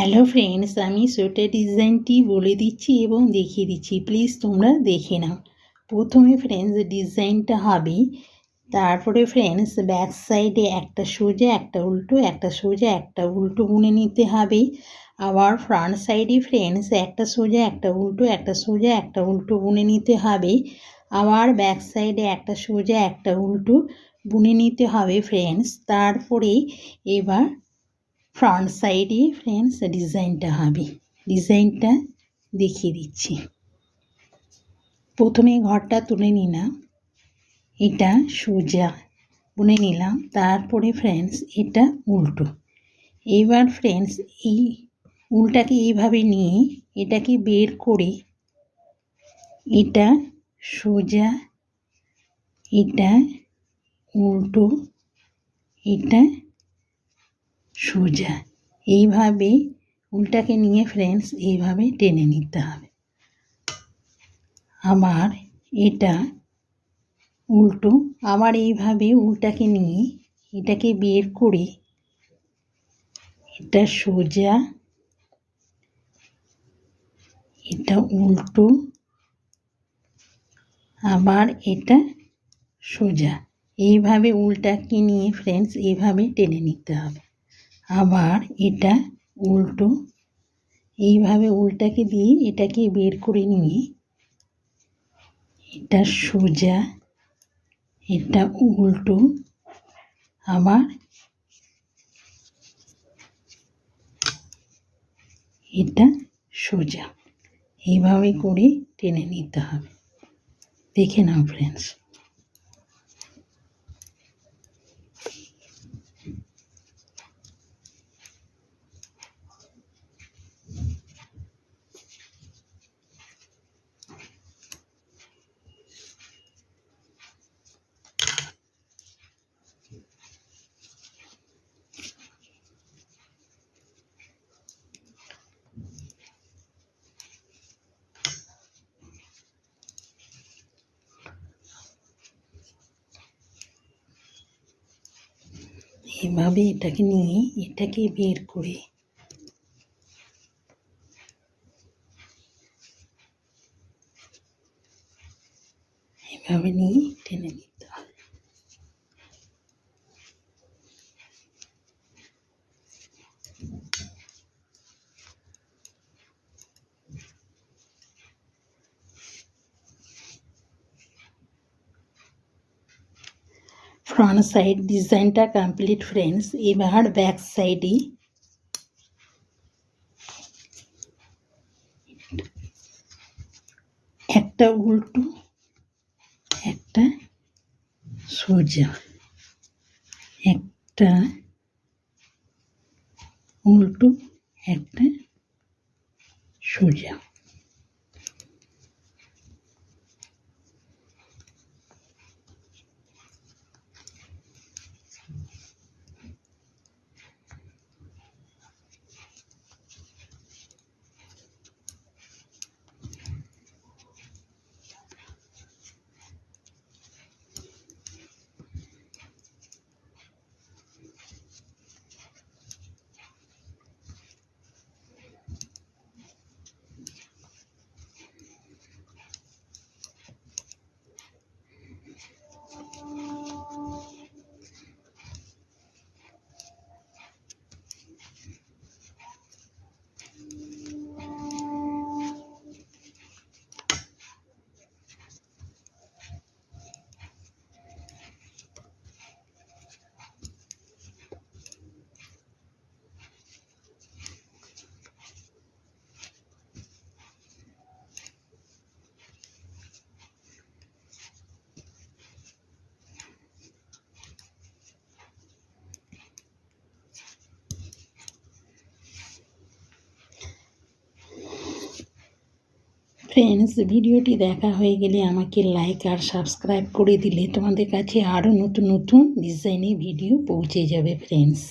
Hello friends, আমি sweater ডিজাইনটি বলে দিচ্ছি এবং দেখিয়ে দিচ্ছি, প্লিজ তোমরা দেখে নাও। প্রথমে ফ্রেন্ডস ডিজাইনটা হবে, তারপরে ফ্রেন্ডস ব্যাক সাইডে একটা সোজা একটা উল্টো, একটা সোজা একটা উল্টো বুনে নিতে হবে। আবার ফ্রন্ট সাইডে ফ্রেন্ডস একটা সোজা একটা উল্টো, একটা সোজা একটা উল্টো বুনে নিতে হবে। আবার ব্যাক সাইডে একটা সোজা একটা উল্টো বুনে নিতে হবে ফ্রেন্ডস। তারপরে এবার ফ্রন্ট সাইডে ফ্রেন্ডস ডিজাইনটা হবে, ডিজাইনটা দেখিয়ে দিচ্ছি। প্রথমে ঘরটা তুলে নিলাম, এটা সোজা বুনে নিলাম, তারপরে ফ্রেন্ডস এটা উল্টো। এবার ফ্রেন্ডস এই উল্টাকে এইভাবে নিয়ে এটাকে বের করে এটা সোজা, এটা উল্টো, এটা সোজা, এইভাবে উল্টাকে নিয়ে ফ্রেন্ডস এইভাবে টেনে নিতে হবে। আবার এটা উল্টো, আবার এইভাবে উল্টাকে নিয়ে এটাকে বের করে এটা সোজা, এটা উল্টো, আবার এটা সোজা, এইভাবে উল্টাকে নিয়ে ফ্রেন্ডস এইভাবে টেনে নিতে হবে। আবার এটা উল্টো, এইভাবে উল্টাকে দিয়ে এটাকে বের করে নিয়ে এটা সোজা, এটা উল্টো, আবার এটা সোজা, এইভাবে করে টেনে নিতে হবে। দেখে নাও ফ্রেন্ডস। এভাবে এটাকে নিয়ে এটাকে বের করে এভাবে নিয়ে টেনে নিতে হবে। ফ্রন্ট সাইড ডিজাইনটা কমপ্লিট ফ্রেন্ডস। এবার ব্যাক সাইডে একটা উল্টো, একটা সোজা, একটা উল্টো, একটা সোজা, ফ্রেন্ডস ভিডিওটি দেখা হয়ে গেলে আমাকে লাইক আর সাবস্ক্রাইব করে দিলে তোমাদের কাছে আরও নতুন নতুন ডিজাইনের ভিডিও পৌঁছে যাবে ফ্রেন্ডস।